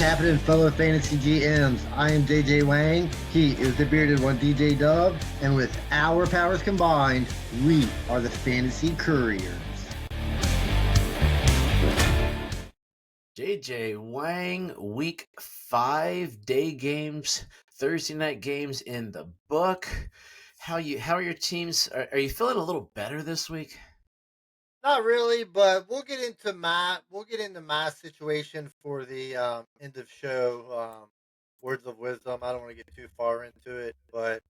happening, fellow fantasy GMs? I am JJ Wang. He is the bearded one, DJ Dub. And with our powers combined, we are the Fantasy Couriers. JJ Wang, week 5, day games, Thursday night games in the book. How are your teams? Are you feeling a little better this week? Not really, but we'll get into my situation for the end of show. Words of wisdom. I don't want to get too far into it, but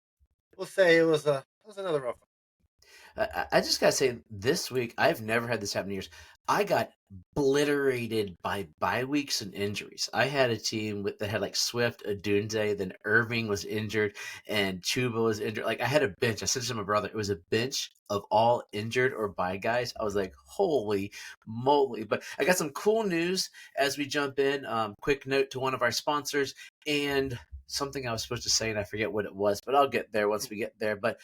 we'll say it was another rough one. I just gotta say, this week I've never had this happen in years. I got obliterated by bye weeks and injuries. I had a team that had like Swift, Adunze, then Irving was injured, and Chuba was injured. Like I had a bench. I said to my brother, it was a bench of all injured or bye guys. I was like, holy moly! But I got some cool news as we jump in. Quick note to one of our sponsors and something I was supposed to say, and I forget what it was, but I'll get there once we get there. But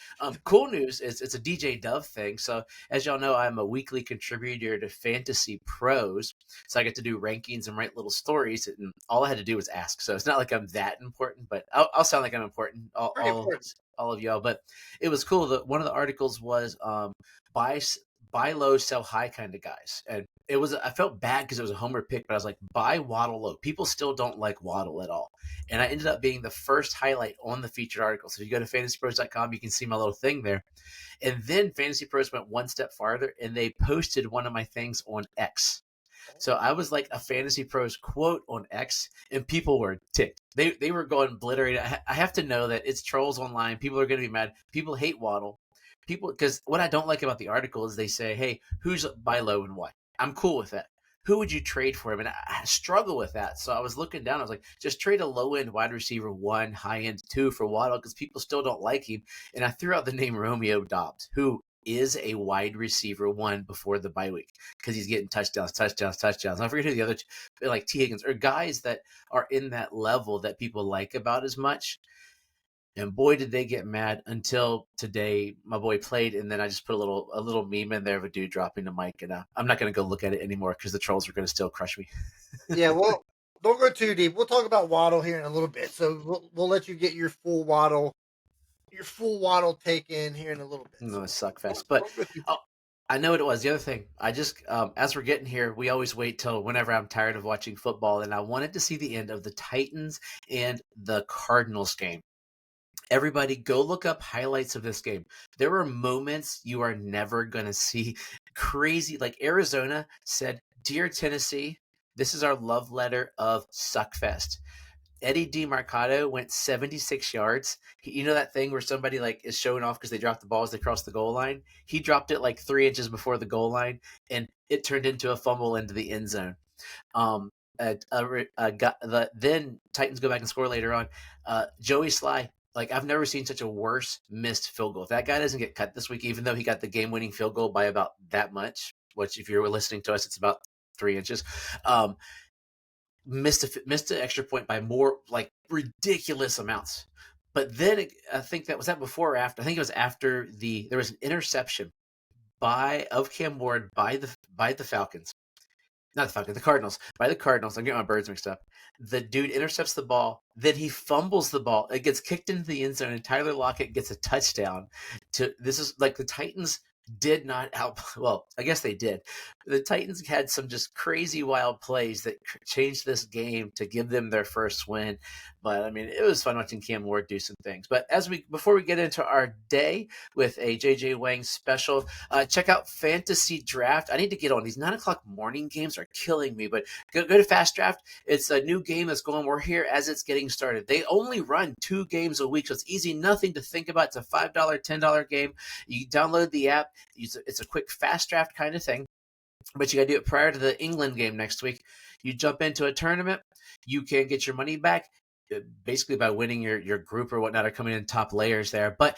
cool news is it's a DJ Dove thing. So as y'all know, I'm a weekly contributor to Fantasy Pros, so I get to do rankings and write little stories, and all I had to do was ask. So it's not like I'm that important, but I'll sound like I'm important. All of y'all. But it was cool that one of the articles was buy buy low, sell high kind of guys, and I felt bad because it was a homer pick, but I was like, buy Waddle low. People still don't like Waddle at all. And I ended up being the first highlight on the featured article. So if you go to fantasypros.com, you can see my little thing there. And then Fantasy Pros went one step farther, and they posted one of my things on X. So I was like a Fantasy Pros quote on X, and people were ticked. They were going obliterated. I have to know that it's trolls online. People are going to be mad. People hate Waddle. Because what I don't like about the article is they say, hey, who's buy low and why? I'm cool with that. Who would you trade for him? And I struggle with that. So I was looking down. I was like, just trade a low-end wide receiver 1, high-end 2 for Waddle because people still don't like him. And I threw out the name Romeo Doubs, who is a wide receiver 1 before the bye week because he's getting touchdowns. I forget who the other like T. Higgins or guys that are in that level that people like about as much. And boy, did they get mad until today. My boy played, and then I just put a little meme in there of a dude dropping the mic, and I'm not going to go look at it anymore because the trolls are going to still crush me. Yeah, well, don't go too deep. We'll talk about Waddle here in a little bit, so we'll let you get your full Waddle take in here in a little bit. No, So suck fest. don't, But don't go too I know what it was. The other thing, I just as we're getting here, we always wait till whenever I'm tired of watching football, and I wanted to see the end of the Titans and the Cardinals game. Everybody go look up highlights of this game. There were moments you are never going to see. Crazy. Like Arizona said, dear Tennessee, this is our love letter of Suckfest. Eddie DeMarcado went 76 yards. You know that thing where somebody like is showing off because they dropped the ball as they crossed the goal line? He dropped it like 3 inches before the goal line, and it turned into a fumble into the end zone. Then Titans go back and score later on. Joey Sly, like I've never seen such a worse missed field goal. If that guy doesn't get cut this week, even though he got the game-winning field goal by about that much, which if you're listening to us, it's about 3 inches. Missed an extra point by more like ridiculous amounts. But then I think that was that before or after. I think it was after there was an interception of Cam Ward by the Falcons. Not the Falcons, the Cardinals. By the Cardinals. I'm getting my birds mixed up. The dude intercepts the ball. Then he fumbles the ball. It gets kicked into the end zone, and Tyler Lockett gets a touchdown. This is like the Titans did not out. Well, I guess they did. The Titans had some just crazy wild plays that changed this game to give them their first win. But I mean, it was fun watching Cam Ward do some things. But before we get into our day with a JJ Wang special, check out Fantasy Draft. I need to get on these 9:00 morning games are killing me. But go to Fast Draft. It's a new game that's going. We're here as it's getting started. They only run 2 games a week, so it's easy, nothing to think about. It's a $5, $10 game. You download the app. It's a quick Fast Draft kind of thing. But you got to do it prior to the England game next week. You jump into a tournament. You can get your money back basically by winning your group or whatnot, are coming in top layers there. But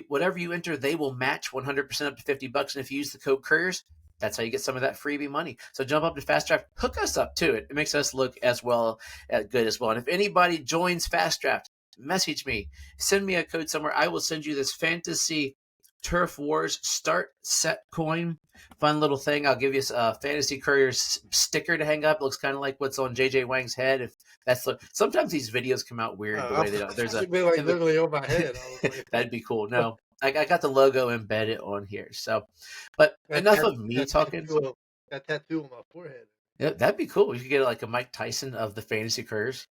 whatever you enter, they will match 100% up to $50. And if you use the code Couriers, that's how you get some of that freebie money. So jump up to Fast Draft, hook us up to it. It makes us look as good as well. And if anybody joins Fast Draft, message me, send me a code somewhere. I will send you this fantasy Turf Wars Start Set Coin. Fun little thing. I'll give you a Fantasy Couriers sticker to hang up. It looks kind of like what's on JJ Wang's head. If that's sometimes these videos come out weird the I way they don't. There's a should be like literally on my head. I was like, that'd be cool. No, I got the logo embedded on here. So, but enough of me talking. That tattoo on my forehead. Yeah, that'd be cool. You could get like a Mike Tyson of the Fantasy Couriers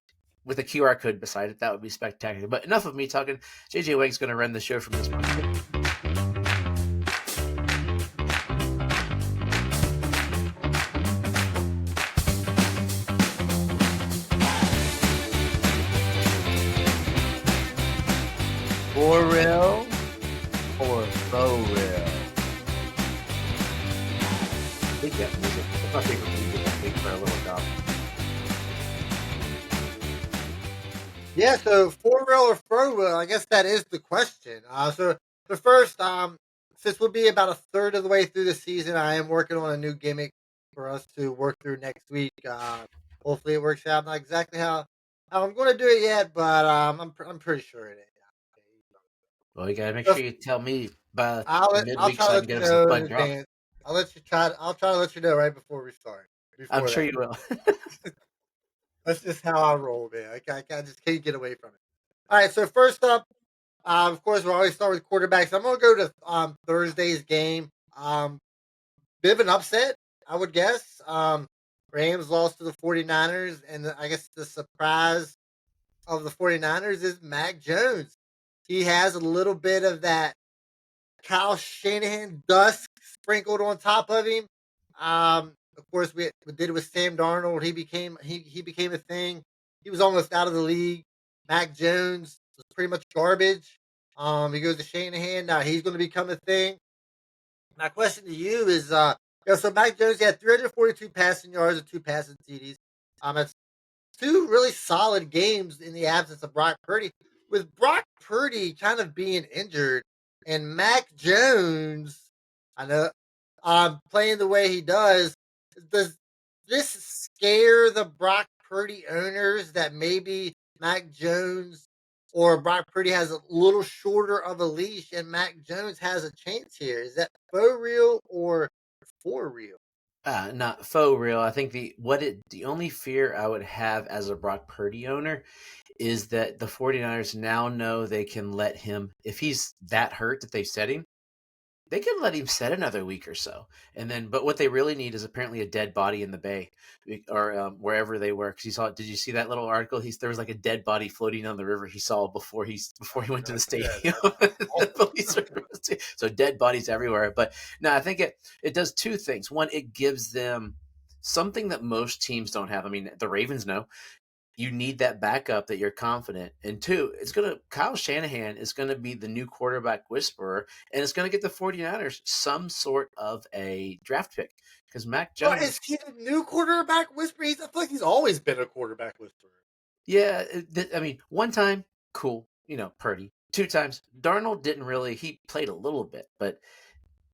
with a QR code beside it. That would be spectacular. But enough of me talking. JJ Wang's going to run the show from this point. For real or faux real? I think that music. That's my favorite music. I think for a little dog. Yeah, so for real or faux real, I guess that is the question. So the first, since we'll be about a third of the way through the season, I am working on a new gimmick for us to work through next week. Hopefully it works out. Not exactly how I'm going to do it yet, but I'm pretty sure it is. Well, you gotta make sure you tell me by I'll midweek try so to I let can you get him some know in fun drops. advance. I'll try to let you know right before we start. I'm sure you will. That's just how I roll, man. I just can't get away from it. All right, so first up, of course, we always start with quarterbacks. I'm going to go to Thursday's game. Bit of an upset, I would guess. Rams lost to the 49ers, and I guess the surprise of the 49ers is Mac Jones. He has a little bit of that Kyle Shanahan dust sprinkled on top of him. Of course, we did it with Sam Darnold. He became a thing. He was almost out of the league. Mac Jones was pretty much garbage. He goes to Shanahan. Now he's going to become a thing. My question to you is, so Mac Jones had 342 passing yards and 2 passing TDs. That's 2 really solid games in the absence of Brock Purdy. With Brock Purdy kind of being injured and Mac Jones, I know, playing the way he does this scare the Brock Purdy owners that maybe Mac Jones or Brock Purdy has a little shorter of a leash and Mac Jones has a chance here? Is that faux real or for real? Not faux real. I think the only fear I would have as a Brock Purdy owner is that the 49ers now know they can let him, if he's that hurt that they've set him, they can let him set another week or so. And then, but what they really need is apparently a dead body in the bay or wherever they were. Because he saw, did you see that little article? There was like a dead body floating on the river he saw before he went to the stadium. The police so dead bodies everywhere. But no, I think it does 2 things. One, it gives them something that most teams don't have. I mean, the Ravens know. You need that backup that you're confident. And 2, Kyle Shanahan is going to be the new quarterback whisperer, and it's going to get the 49ers some sort of a draft pick because Mac Jones. Is he the new quarterback whisperer? I feel like he's always been a quarterback whisperer. Yeah, I mean, 1 time, cool, Purdy. 2 times, Darnold didn't really. He played a little bit, but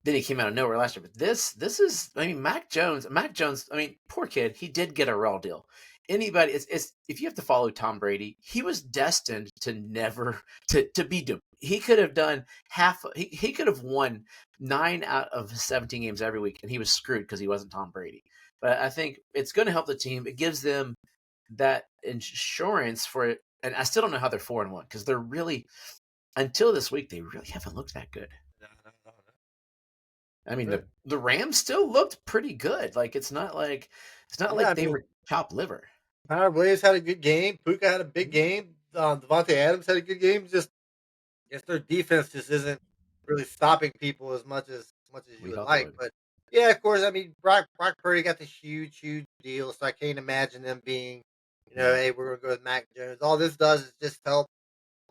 then he came out of nowhere last year. But this is, I mean, Mac Jones. I mean, poor kid. He did get a raw deal. Anybody, it's if you have to follow Tom Brady, he was destined to never to be doomed. He could have done half. He could have won 9 out of 17 games every week, and he was screwed because he wasn't Tom Brady. But I think it's going to help the team. It gives them that insurance for it. And I still don't know how they're 4-1 because they're really, until this week, they really haven't looked that good. I mean, the Rams still looked pretty good. Like it's not like they were chopped liver. Connor Williams had a good game. Puka had a big game. Devontae Adams had a good game. Just, I guess their defense just isn't really stopping people as much as you would like. But yeah, of course, I mean Brock Purdy got the huge deal, so I can't imagine them being, hey, we're gonna go with Mac Jones. All this does is just help,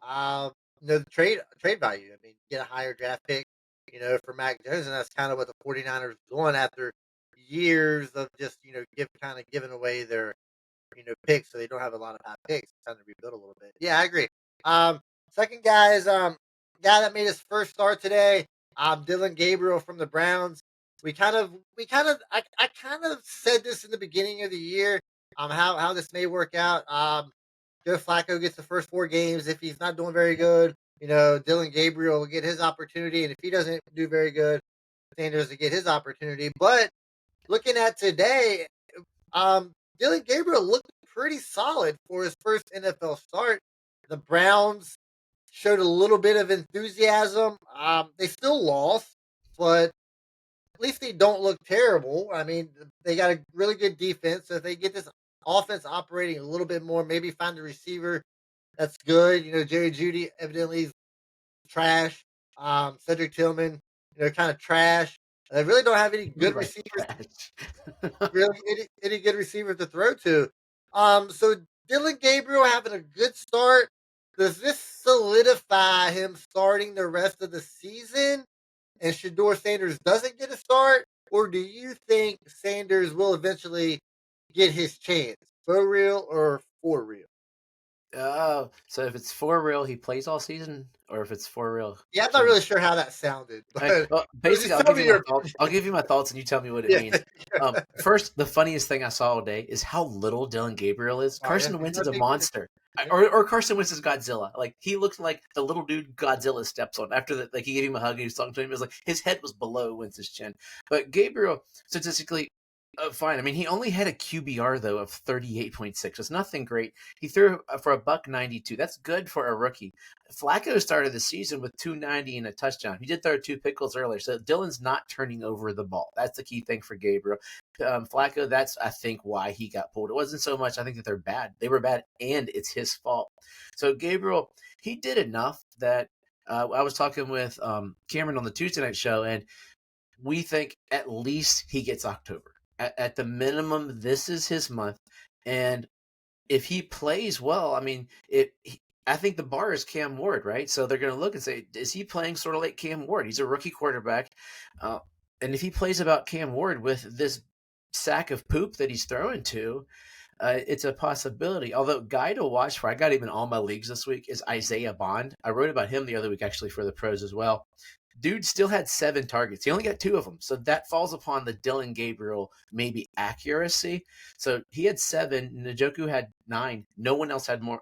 the trade value. I mean, get a higher draft pick, for Mac Jones, and that's kind of what the 49ers are doing after years of just giving away their picks, so they don't have a lot of high picks. It's time to rebuild a little bit. Yeah, I agree. Second guy is guy that made his first start today. Dylan Gabriel from the Browns. I kind of said this in the beginning of the year. How this may work out. Joe Flacco gets the first 4 games. If he's not doing very good, Dylan Gabriel will get his opportunity, and if he doesn't do very good, Sanders will get his opportunity. But looking at today, Dylan Gabriel looked pretty solid for his first NFL start. The Browns showed a little bit of enthusiasm. They still lost, but at least they don't look terrible. I mean, they got a really good defense. So if they get this offense operating a little bit more, maybe find a receiver that's good. Jerry Judy evidently is trash. Cedric Tillman, kind of trash. They really don't have any good Like receivers, trash. really any good receivers to throw to. So Dylan Gabriel having a good start. Does this solidify him starting the rest of the season? And Shador Sanders doesn't get a start, or do you think Sanders will eventually get his chance? For real or for real? Oh, so if it's for real, he plays all season, or if it's for real, Yeah, I'm not can really sure how that sounded, All right, but well, basically, just I'll tell give me you my your thoughts. I'll give you my thoughts, and you tell me what it yeah. means. First, the funniest thing I saw all day is how little Dylan Gabriel is. Oh, yeah, Carson he's Wentz is not a big. monster, Yeah. or Carson Wentz is Godzilla. Like he looked like the little dude Godzilla steps on after that. Like he gave him a hug and he was talking to him. It was like his head was below Wentz's chin. But Gabriel, statistically, fine. I mean, he only had a QBR though of 38.6. It's nothing great. He threw for a buck 92. That's good for a rookie. Flacco started the season with 290 and a touchdown. He did throw two pickles earlier, so Dylan's not turning over the ball. That's the key thing for Gabriel. Flacco, that's I think why he got pulled. It wasn't so much I think that they're bad. They were bad, and it's his fault. So Gabriel, he did enough that I was talking with Cameron on the Tuesday night show, and we think at least he gets October. At the minimum, this is his month, and if he plays well, I mean, I think the bar is Cam Ward, right? So they're going to look and say, is he playing sort of like Cam Ward? He's a rookie quarterback, and if he plays about Cam Ward with this sack of poop that he's throwing to, it's a possibility. Although guy to watch for, I got him in all my leagues this week, is Isaiah Bond. I wrote about him the other week actually for the pros as well. Dude still had 7 targets. He only got 2 of them. So that falls upon the Dylan Gabriel maybe accuracy. So he had 7. Njoku had 9. No one else had more.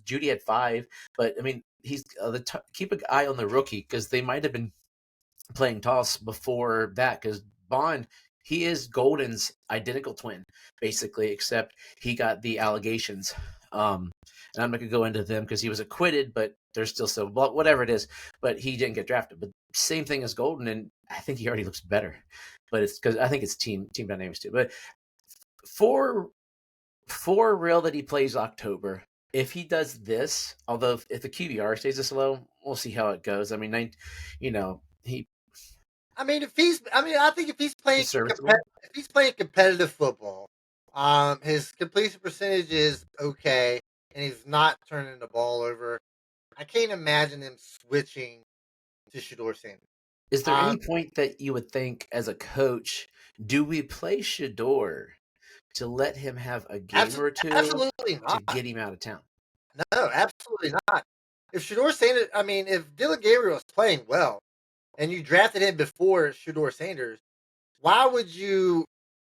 Judy had 5. But I mean, he's keep an eye on the rookie because they might have been playing toss before that because Bond, he is Golden's identical twin, basically, except he got the allegations. And I'm not going to go into them because he was acquitted, but there's still so whatever it is. But he didn't get drafted. But same thing as Golden, and I think he already looks better. But it's because I think it's team dynamics too. But for real that he plays October. If he does this, although if the QBR stays this low, we'll see how it goes. I mean, he I think if he's playing serviceable. if he's playing competitive football, his completion percentage is okay, and he's not turning the ball over. I can't imagine him switching to Shador Sanders. Is there any Um, point that you would think as a coach, do we play Shador to let him have a game or two Absolutely to not. get him out of town? No, absolutely not. If Shador Sanders, if Dylan Gabriel is playing well, and you drafted him before Shador Sanders, why would you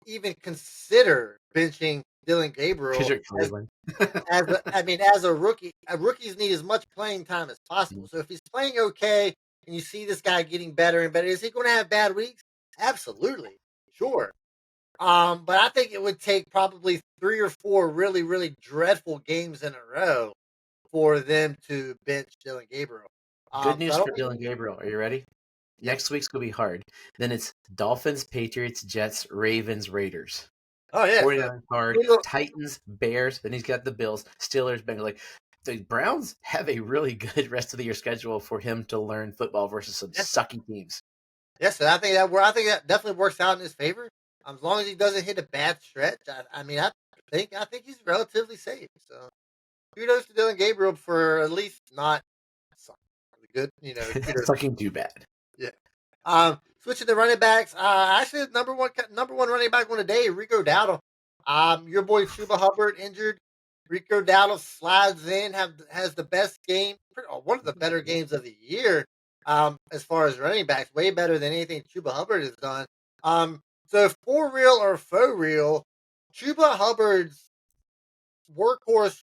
even consider benching Dylan Because Gabriel you're Cleveland. as a rookie? Rookies need as much playing time as possible. So if he's playing okay and you see this guy getting better and better, is he going to have bad weeks? Absolutely, sure. But I think it would take probably 3 or 4 really, really dreadful games in a row for them to bench Dylan Gabriel. Good So I news don't for think, Dylan Gabriel. Are you ready? yeah. Next week's going to be hard. Then it's Dolphins, Patriots, Jets, Ravens, Raiders. Oh yeah, so 49 hard. Titans, Bears. Then he's got the Bills, Steelers, Bengals. Like the Browns have a really good rest of the year schedule for him to learn football versus some sucky teams. Yes, I think that definitely works out in his favor. As long as he doesn't hit a bad stretch, I think he's relatively safe. So kudos to Dylan Gabriel for at least not sucking. Good, kudos. Sucking too bad. Yeah. Switching to running backs. Actually, the number one running back on the day, Rico Dowdle. Your boy Chuba Hubbard injured. Rico Dowdle slides in, has the best game, one of the better games of the year. As far as running backs, way better than anything Chuba Hubbard has done. So for real or faux real, Chuba Hubbard's workhorse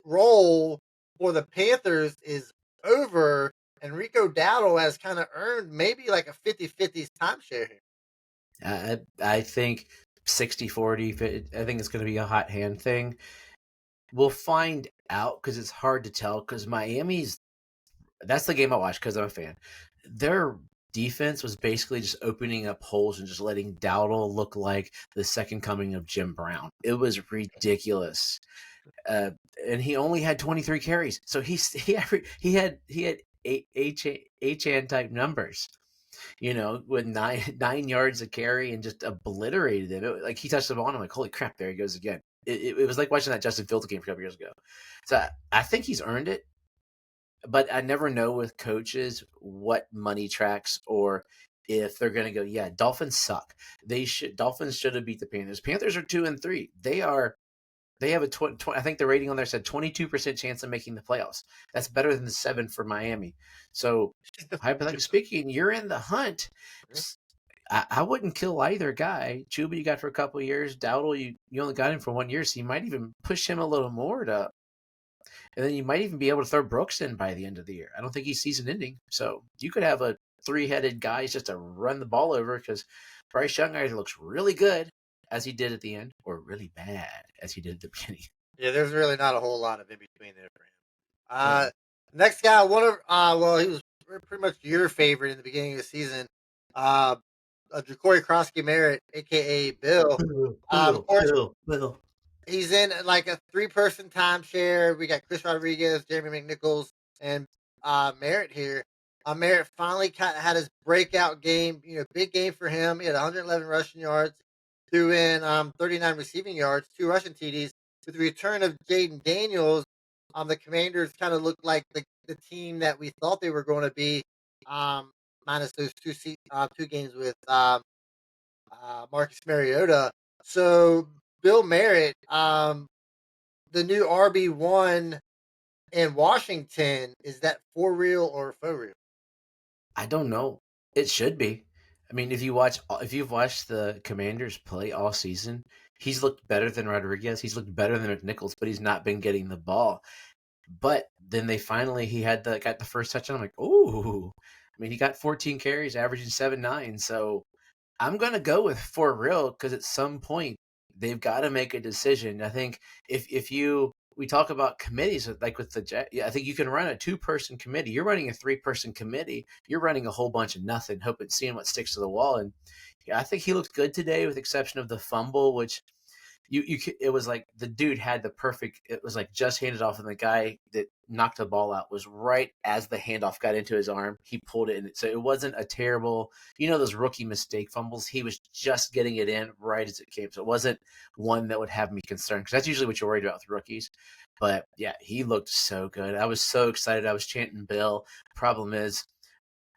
role for the Panthers is over, and Rico Dowdle has kind of earned maybe like a 50-50 timeshare here. I think 60-40. I think it's going to be a hot hand thing. We'll find out because it's hard to tell because that's the game I watched because I'm a fan. Their defense was basically just opening up holes and just letting Dowdle look like the second coming of Jim Brown. It was ridiculous. And he only had 23 carries. So he had Achan type numbers, with nine yards a carry and just obliterated him. Like he touched the ball, and I'm like, holy crap, there he goes again. It was like watching that Justin Fields game a couple years ago. So I think he's earned it, but I never know with coaches what money tracks or if they're going to go, yeah, Dolphins suck. Dolphins should have beat the Panthers. Panthers are 2-3. They have I think the rating on there said 22% chance of making the playoffs. That's better than the 7 for Miami. So, hypothetically speaking, you're in the hunt. I wouldn't kill either guy. Chuba you got for a couple of years. Dowdle, you only got him for 1 year, so you might even push him a little more and then you might even be able to throw Brooks in by the end of the year. I don't think he's season ending. So you could have a 3-headed guy just to run the ball over because Bryce Young either looks really good as he did at the end or really bad as he did at the beginning. Yeah, there's really not a whole lot of in between there for him. Next guy, he was pretty much your favorite in the beginning of the season. Ja'Cory Krosky-Merritt, a.k.a. Bill. Of course, Bill. He's in like a 3-person timeshare. We got Chris Rodriguez, Jeremy McNichols, and Merritt here. Merritt finally had his breakout game. Big game for him. He had 111 rushing yards, threw in 39 receiving yards, 2 rushing TDs. With the return of Jaden Daniels, the Commanders kind of looked like the team that we thought they were going to be, minus those two games with Marcus Mariota. So Bill Merritt, the new RB1 in Washington, is that for real or faux real? I don't know. It should be. I mean, if you've watched the Commanders play all season, he's looked better than Rodriguez. He's looked better than McNichols, but he's not been getting the ball. But then he got the first touchdown. I'm like, ooh. I mean, he got 14 carries, averaging 7.9. So I'm gonna go with for real because at some point they've got to make a decision. I think if we talk about committees like with the Jet, I think you can run a 2-person committee. You're running a 3-person committee. You're running a whole bunch of nothing, seeing what sticks to the wall. And I think he looked good today, with the exception of the fumble, which it was like the dude had the perfect. It was like just handed off, and the guy that knocked the ball out was right as the handoff got into his arm. He pulled it in, so it wasn't a terrible. Those rookie mistake fumbles. He was just getting it in right as it came, so it wasn't one that would have me concerned because that's usually what you're worried about with rookies. But yeah, he looked so good. I was so excited. I was chanting Bill. Problem is,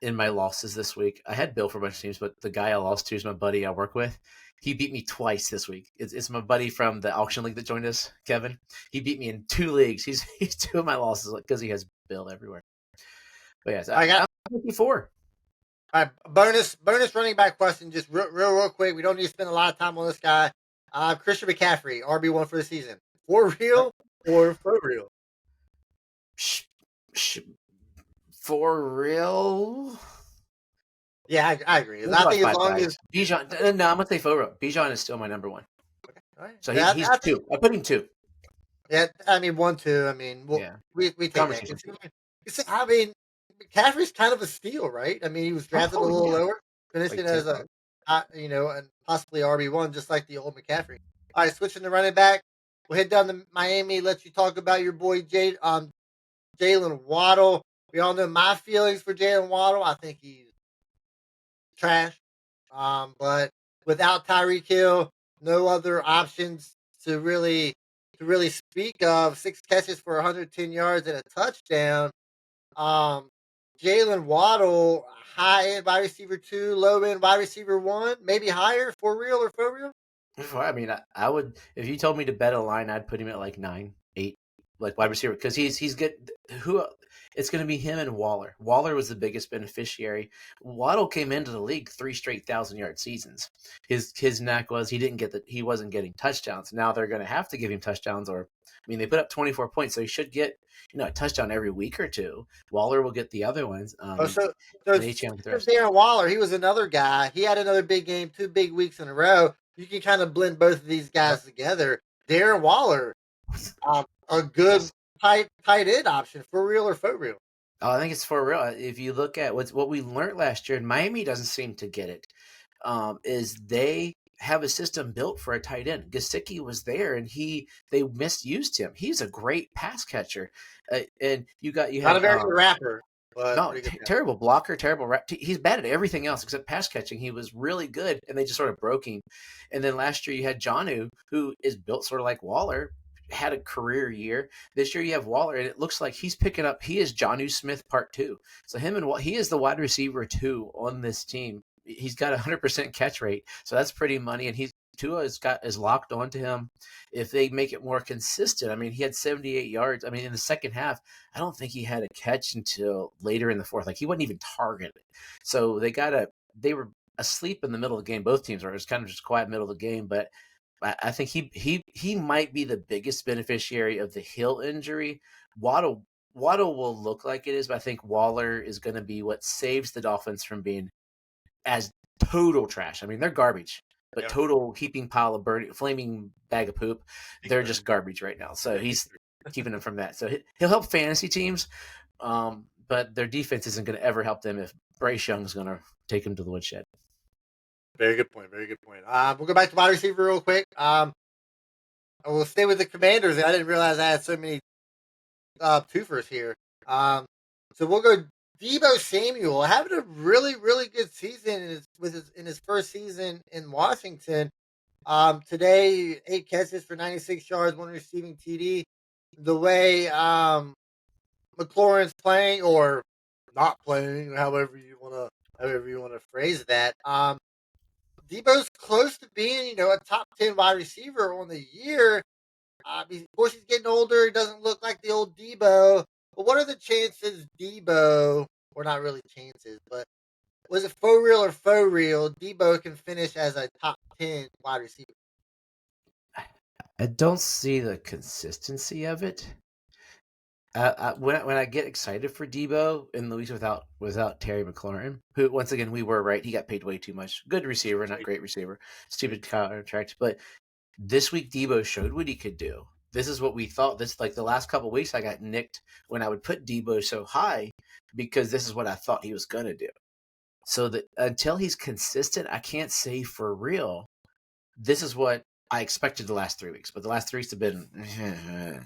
in my losses this week, I had Bill for a bunch of teams, but the guy I lost to is my buddy I work with. He beat me twice this week. It's my buddy from the auction league that joined us, Kevin. He beat me in 2 leagues. He's 2 of my losses because he has Bill everywhere. But yeah, I'm 54. All right, bonus running back question, just real quick. We don't need to spend a lot of time on this guy. Christian McCaffrey, RB1 for the season. For real or faux real? For real. Yeah, I agree. I think as long as Bijan, no, I'm gonna say faux real. Bijan is still my number 1. Okay. All right. So he's 2. I put him 2. Yeah, I mean 1, 2. I mean, we take that. I mean, McCaffrey's kind of a steal, right? I mean, he was drafted a little lower, finishing as and possibly RB1, just like the old McCaffrey. All right, switching to running back, we'll head down to Miami. Let you talk about your boy Jalen Waddle. We all know my feelings for Jalen Waddle. I think he's trash. But without Tyreek Hill, no other options to really speak of. 6 catches for 110 yards and a touchdown. Jalen Waddle, high end wide receiver 2, low end wide receiver 1, maybe higher, for real or faux real? I mean, I would, if you told me to bet a line, I'd put him at like 9, 8, like wide receiver, because he's good. it's going to be him and Waller. Waller was the biggest beneficiary. Waddle came into the league 3 straight 1,000-yard seasons. His knack was he wasn't getting touchdowns. Now they're going to have to give him touchdowns, or I mean, they put up 24 points, so he should get a touchdown every week or two. Waller will get the other ones. So and Achane with the rest. Darren Waller, he was another guy. He had another big game, 2 big weeks in a row. You can kind of blend both of these guys together. Darren Waller, a good tight end option, for real or faux real. Oh, I think it's for real. If you look at what we learned last year, and Miami doesn't seem to get it, is they have a system built for a tight end. Gesicki was there, and they misused him. He's a great pass catcher, and you not a very good rapper. No, terrible blocker, terrible rap. He's bad at everything else except pass catching. He was really good, and they just sort of broke him. And then last year you had Jonnu, who is built sort of like Waller, had a career year. This year you have Waller, and it looks like he's picking up. He is Jonnu Smith Part 2. So he is the wide receiver 2 on this team. He's got 100% catch rate, so that's pretty money. And Tua is locked onto him. If they make it more consistent, I mean, he had 78 yards. I mean, in the second half, I don't think he had a catch until later in the fourth. Like, he wasn't even targeted. So they were asleep in the middle of the game. Both teams were. It was kind of just quiet middle of the game. But I think he might be the biggest beneficiary of the Hill injury. Waddle will look like it is, but I think Waller is going to be what saves the Dolphins from being as total trash. I mean, they're garbage. But total heaping pile of flaming bag of poop. They're just garbage right now. So he's keeping them from that. So he'll help fantasy teams, but their defense isn't going to ever help them if Bryce Young's going to take them to the woodshed. Very good point. Very good point. We'll go back to wide receiver real quick. I will stay with the Commanders. I didn't realize I had so many twofers here. So we'll go Deebo Samuel, having a really, really good season in his first season in Washington. Today, 8 catches for 96 yards, 1 receiving TD. The way McLaurin's playing, or not playing, however you want to phrase that. Deebo's close to being, a top 10 wide receiver on the year. Of course, he's getting older. He doesn't look like the old Deebo. But what are the chances Deebo, or not really chances, but was it faux real, Deebo can finish as a top 10 wide receiver? I don't see the consistency of it. When I get excited for Deebo in the weeks without Terry McLaurin, who once again we were right, he got paid way too much. Good receiver, not great receiver. Stupid contract, but this week Deebo showed what he could do. This is what we thought. This, like, the last couple of weeks, I got nicked when I would put Deebo so high because this is what I thought he was gonna do. So that until he's consistent, I can't say for real. This is what I expected the last 3 weeks, but the last 3 weeks have been.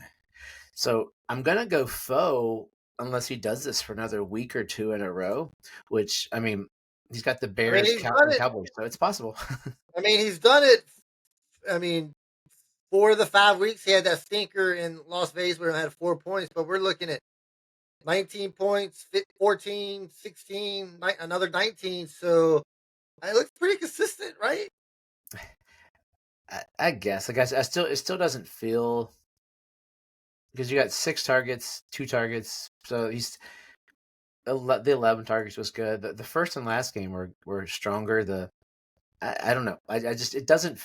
So I'm gonna go faux unless he does this for another week or 2 in a row. Which, I mean, he's got the Bears, Cowboys, so it's possible. I mean, he's done it. I mean, 4 of the 5 weeks he had that stinker in Las Vegas where he had 4 points, but we're looking at 19 points, 14, 16, another 19. So it looks pretty consistent, right? I guess. It still doesn't feel, because you got 6 targets, 2 targets. So the 11 targets was good. The first and last game were stronger. I don't know. It doesn't.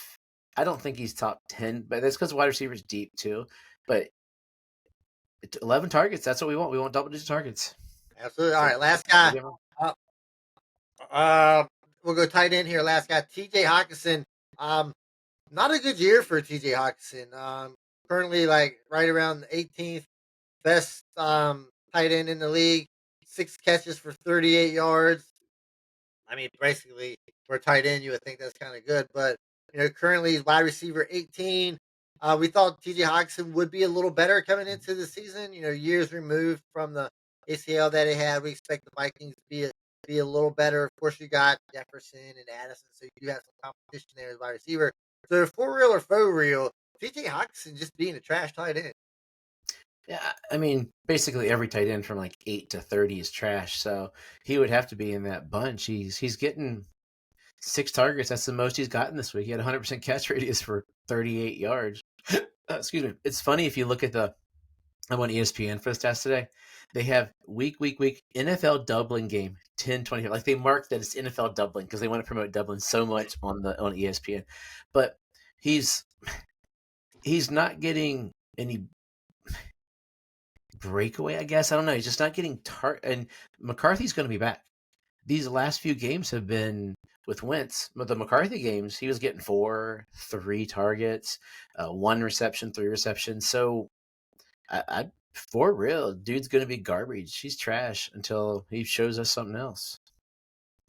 I don't think he's top 10, but that's because wide receivers deep too. But 11 targets, that's what we want. We want double-digit targets. Absolutely. All right, last guy. We'll go tight end here. Last guy, T.J. Hockenson. Not a good year for T.J. Hockenson. Currently, like, right around the 18th best tight end in the league. 6 catches for 38 yards. I mean, basically, for a tight end, you would think that's kind of good. But, currently he's wide receiver 18. We thought T.J. Hockenson would be a little better coming into the season. Years removed from the ACL that he had. We expect the Vikings to be a little better. Of course, you got Jefferson and Addison, so you do have some competition there as wide receiver. So, for real or faux real, T.J. Hockenson just being a trash tight end. Yeah, I mean, basically every tight end from like 8 to 30 is trash. So he would have to be in that bunch. He's getting 6 targets. That's the most he's gotten this week. He had 100% catch radius for 38 yards. Excuse me. It's funny if you look at the I'm on ESPN for the stats today. They have week NFL doubling game 10-20. Like they mark that it's NFL doubling because they want to promote doubling so much on ESPN. But he's not getting any breakaway, I guess. I don't know. He's just not getting and McCarthy's going to be back. These last few games have been with Wentz, but the McCarthy games, he was getting 4, 3 targets, 1 reception, 3 receptions. So I for real, dude's gonna be garbage. He's trash until he shows us something else.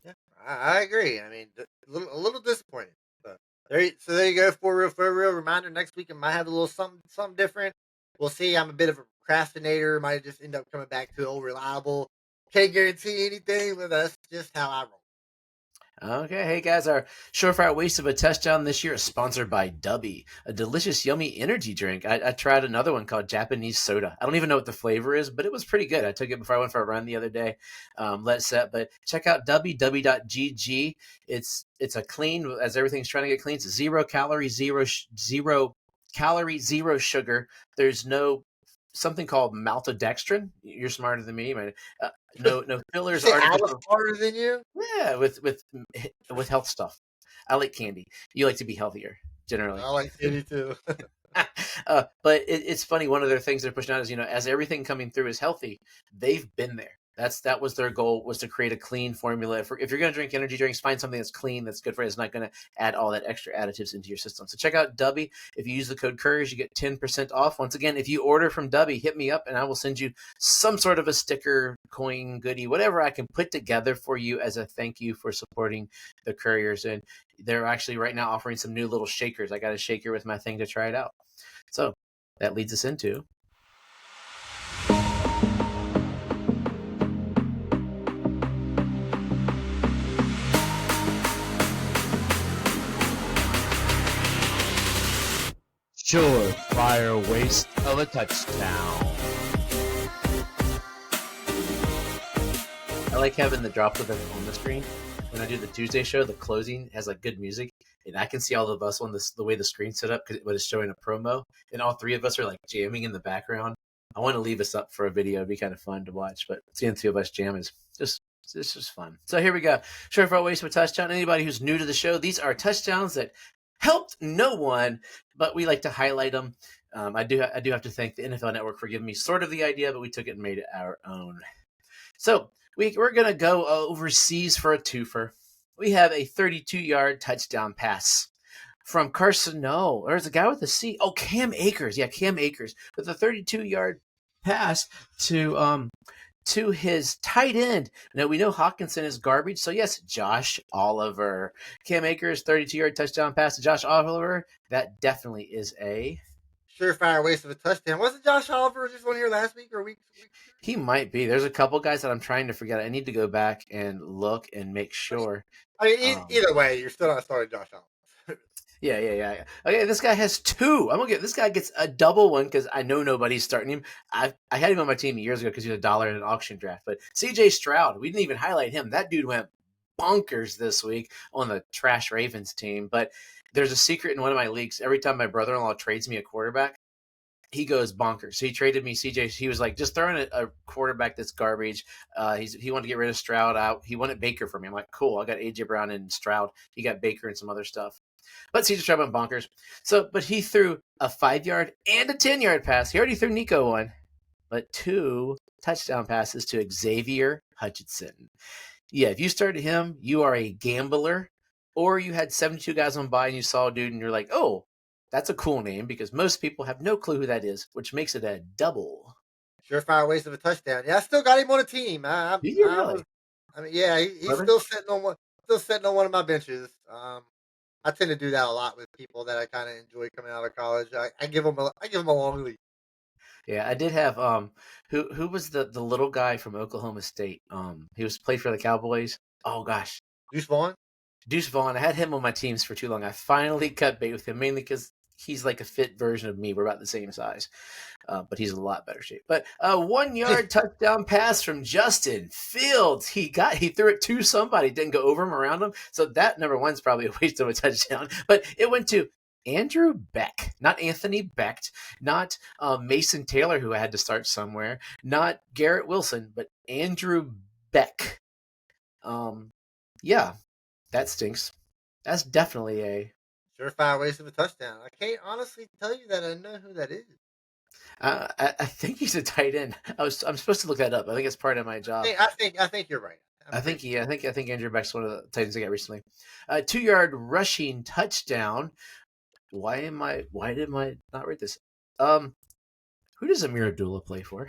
Yeah, I agree. I mean, a little disappointed. So there you go. For real. Reminder: next week I might have a little something different. We'll see. I'm a bit of a procrastinator. Might just end up coming back to old reliable. Can't guarantee anything, but that's just how I roll. Okay, hey guys, our surefire waste of a touchdown this year is sponsored by Dubby, a delicious, yummy energy drink. I tried another one called Japanese soda. I don't even know what the flavor is, but it was pretty good. I took it before I went for a run the other day. Let's set, but check out Dubby, Dubby.gg. It's a clean, as everything's trying to get clean. It's 0 calorie, zero calorie, 0 sugar. There's no something called maltodextrin. You're smarter than me, man. No fillers, Say I was artificial. smarter than you. Yeah, with health stuff. I like candy. You like to be healthier generally. I like candy too. But it's funny. One of their things they're pushing out is, as everything coming through is healthy, they've been there. That was their goal, was to create a clean formula. If you're going to drink energy drinks, find something that's clean, that's good for you. It's not going to add all that extra additives into your system. So check out Dubby. If you use the code Couriers, you get 10% off. Once again, if you order from Dubby, hit me up and I will send you some sort of a sticker, coin, goodie, whatever I can put together for you as a thank you for supporting the Couriers. And they're actually right now offering some new little shakers. I got a shaker with my thing to try it out. So that leads us into surefire waste of a touchdown. I like having the drop of it on the screen. When I do the Tuesday show, the closing has like good music, and I can see all of us on the way the screen's set up because it's showing a promo, and all 3 of us are like jamming in the background. I want to leave us up for a video; it'd be kind of fun to watch. But seeing 2 of us jam is just fun. So here we go. Surefire waste of a touchdown. Anybody who's new to the show, these are touchdowns that helped no one, but we like to highlight them. I do have to thank the NFL Network for giving me sort of the idea, but we took it and made it our own. So we're going to go overseas for a twofer. We have a 32-yard touchdown pass from Carson. No, there's a guy with a C. Oh, Cam Akers. Yeah, Cam Akers with a 32-yard pass to his tight end. Now, we know Hawkinson is garbage, so yes, Josh Oliver. Cam Akers, 32-yard touchdown pass to Josh Oliver. That definitely is a surefire waste of a touchdown. Wasn't Josh Oliver just one here last week or week? He might be. There's a couple guys that I'm trying to forget. I need to go back and look and make sure. I mean, either way, you're still not starting Josh Oliver. Yeah. Okay, this guy has 2. This guy gets a double one because I know nobody's starting him. I had him on my team years ago because he was $1 in an auction draft. But CJ Stroud, we didn't even highlight him. That dude went bonkers this week on the trash Ravens team. But there's a secret in one of my leagues. Every time my brother-in-law trades me a quarterback, he goes bonkers. So he traded me CJ. He was like, just throwing a quarterback that's garbage. He wanted to get rid of Stroud out. He wanted Baker for me. I'm like, cool. I got AJ Brown and Stroud. He got Baker and some other stuff. But CJ Stroud went bonkers. But he threw a 5-yard and a 10-yard pass. He already threw Nico one, but 2 touchdown passes to Xavier Hutchinson. Yeah, if you started him, you are a gambler, or you had 72 guys on by and you saw a dude and you're like, oh, that's a cool name, because most people have no clue who that is, which makes it a double. Surefire waste of a touchdown. Yeah, I still got him on a team. Did you really? He's still sitting on one of my benches. I tend to do that a lot with people that I kind of enjoy coming out of college. I give them a long lead. Yeah, I did have who was the little guy from Oklahoma State? He played for the Cowboys. Oh gosh, Deuce Vaughn. Deuce Vaughn. I had him on my teams for too long. I finally cut bait with him, mainly because he's like a fit version of me. We're about the same size, but he's in a lot better shape. But a 1-yard touchdown pass from Justin Fields. He threw it to somebody, didn't go over him, around him. So that, number 1, is probably a waste of a touchdown. But it went to Andrew Beck, not Anthony Becht, not Mason Taylor, who had to start somewhere, not Garrett Wilson, but Andrew Beck. Yeah, that stinks. That's definitely a. Surefire waste of a touchdown. I can't honestly tell you that I know who that is. I think he's a tight end. I'm supposed to look that up. I think it's part of my job. I think you're right. I think Andrew Beck's one of the Titans I got recently. 2-yard rushing touchdown. Why did I not read this? Who does Amir Abdullah play for?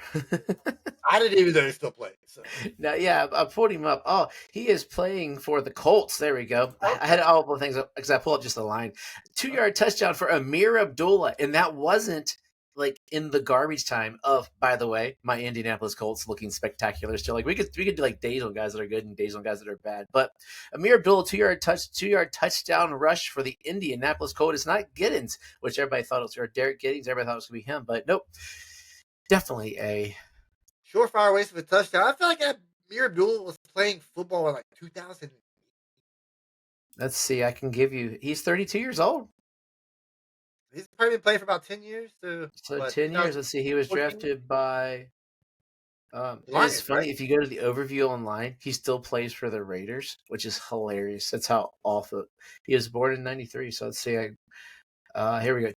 I didn't even know he still played. So. Now, yeah, I pulled him up. Oh, he is playing for the Colts. There we go. Okay. I had all the things because I pulled up just the line. 2-yard touchdown for Amir Abdullah, and that wasn't like in the garbage time of, by the way, my Indianapolis Colts looking spectacular still. Like we could do like days on guys that are good and days on guys that are bad. But Amir Abdullah 2-yard touchdown rush for the Indianapolis Colts. It's not Giddens, which everybody thought it was, or Derek Giddens. Everybody thought it was gonna be him, but nope. Definitely a surefire waste of a touchdown. I feel like Amir Abdullah was playing football in like 2000. Let's see. I can give you. He's 32 years old. He's probably been playing for about 10 years. So 10 years. Let's see. He was drafted by. Lions, it's funny right? if you go to the overview online, he still plays for the Raiders, which is hilarious. That's how awful. He was born in '93. So let's see. Here we go.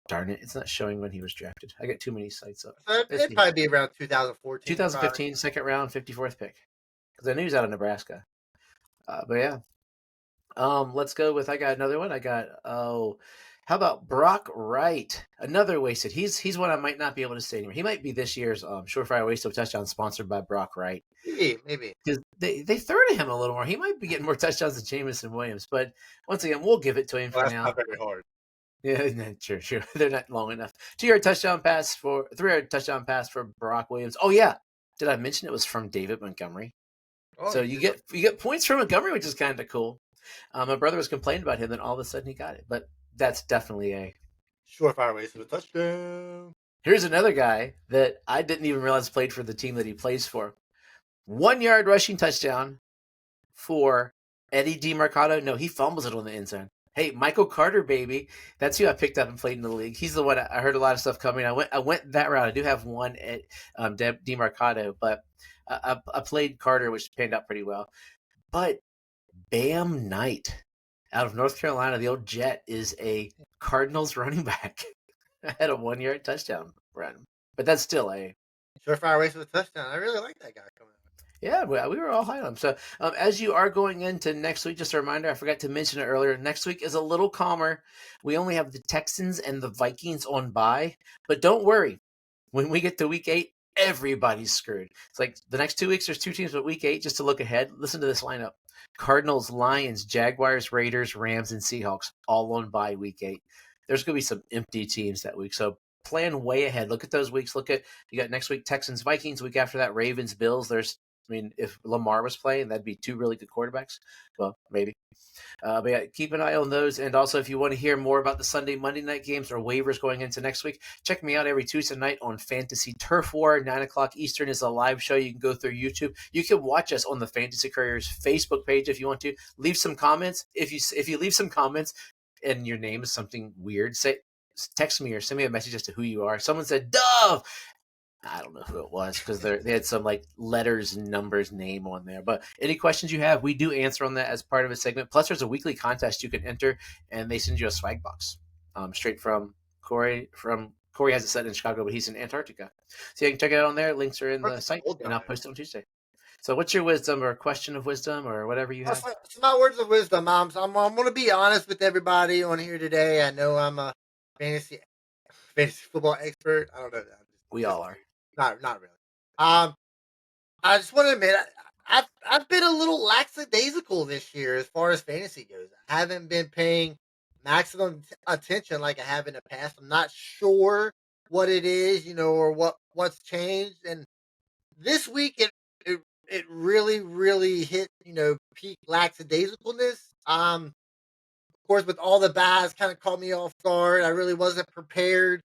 Darn it! It's not showing when he was drafted. I got too many sites up. It'd probably be around 2014. 2015, probably. second round, 54th pick. Because I knew he was out of Nebraska. But yeah. Let's go with. I got another one. How about Brock Wright? Another wasted. He's one I might not be able to say anymore. He might be this year's surefire waste of touchdown sponsored by Brock Wright. Maybe. Because they throw to him a little more. He might be getting more touchdowns than Jameson Williams. But once again, we'll give it to him for That's now. not very hard. Yeah, sure. They're not long enough. 3-yard touchdown pass for Brock Williams. Oh yeah, did I mention it was from David Montgomery? Oh, so you get points from Montgomery, which is kind of cool. My brother was complaining about him, then all of a sudden he got it. But that's definitely a surefire waste of a touchdown. Here's another guy that I didn't even realize played for the team that he plays for. 1-yard rushing touchdown for Eddie DeMarcado. No, he fumbles it on the end zone. Hey, Michael Carter, baby. That's who I picked up and played in the league. He's the one I heard a lot of stuff coming. I went that route. I do have one at DeMarcado, but I played Carter, which panned out pretty well. But Bam Knight out of North Carolina, the old Jet, is a Cardinals running back. I had a 1-yard touchdown run. But that's still a surefire waste of a touchdown. I really like that guy coming up. Yeah, we were all high on him. So as you are going into next week, just a reminder, I forgot to mention it earlier, next week is a little calmer. We only have the Texans and the Vikings on bye. But don't worry. When we get to week 8, everybody's screwed. It's like the next 2 weeks, there's 2 teams, but week 8, just to look ahead, listen to this lineup. Cardinals, Lions, Jaguars, Raiders, Rams, and Seahawks all on bye week 8. There's going to be some empty teams that week. So plan way ahead. Look at those weeks. You got next week Texans, Vikings. Week after that, Ravens, Bills. If Lamar was playing, that'd be 2 really good quarterbacks. Well, maybe. But yeah, keep an eye on those. And also, if you want to hear more about the Sunday, Monday night games or waivers going into next week, check me out every Tuesday night on Fantasy Turf War. 9 o'clock Eastern is a live show. You can go through YouTube. You can watch us on the Fantasy Couriers Facebook page if you want to. Leave some comments. If you leave some comments and your name is something weird, text me or send me a message as to who you are. Someone said Dove. I don't know who it was because they had some like letters, numbers, name on there. But any questions you have, we do answer on that as part of a segment. Plus, there's a weekly contest you can enter, and they send you a swag box straight from Corey. Corey has it set in Chicago, but he's in Antarctica. So you can check it out on there. Links are in the site, and I'll post it on Tuesday. So what's your wisdom or question of wisdom or whatever you have? It's my words of wisdom, Moms. I'm going to be honest with everybody on here today. I know I'm a fantasy football expert. I don't know that. We all are. Not really. I just want to admit I've been a little lackadaisical this year as far as fantasy goes. I haven't been paying maximum attention like I have in the past. I'm not sure what it is, or what's changed. And this week it really hit, peak lackadaisicalness. Of course, with all the buys, kind of caught me off guard. I really wasn't prepared,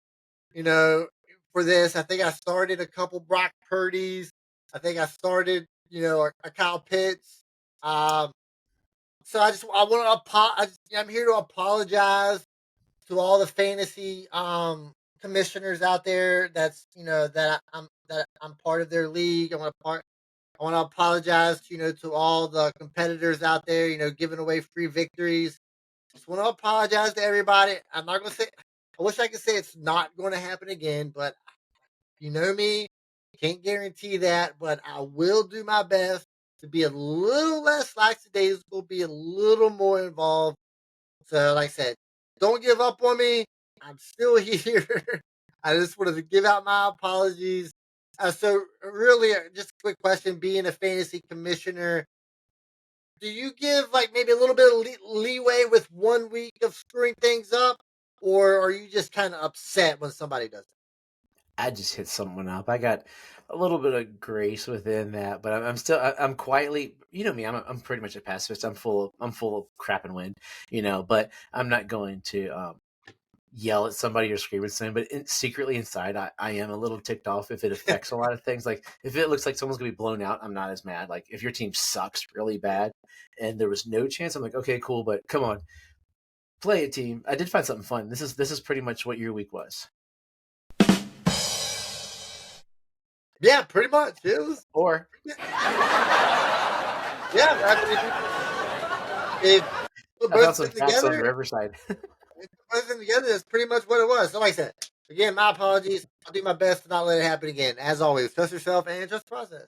for this. I think I started a couple Brock Purdy's. I think I started, a Kyle Pitts. So I'm here to apologize to all the fantasy commissioners out there. That's that I'm part of their league. I want to apologize, to all the competitors out there, giving away free victories. Just want to apologize to everybody. I'm not going to say, I wish I could say it's not going to happen again, but you know me, can't guarantee that, but I will do my best to be a little less lackadaisical, be a little more involved. So, like I said, don't give up on me. I'm still here. I just wanted to give out my apologies. So, really, just a quick question: being a fantasy commissioner, do you give like maybe a little bit of leeway with 1 week of screwing things up, or are you just kind of upset when somebody does it? I just hit someone up. I got a little bit of grace within that, but I'm still I'm quietly, you know me, I'm pretty much a pacifist. I'm full of crap and wind, but I'm not going to yell at somebody or scream at somebody. But secretly inside, I am a little ticked off if it affects a lot of things. Like if it looks like someone's gonna be blown out, I'm not as mad. Like if your team sucks really bad and there was no chance, I'm like, okay, cool, but come on, play a team. I did find something fun. This is pretty much what your week was. Yeah, pretty much. It was. Or Yeah, if put I found both of some them facts on together, Riverside. that's pretty much what it was. So, like I said, again, my apologies. I'll do my best to not let it happen again. As always, trust yourself and trust the process.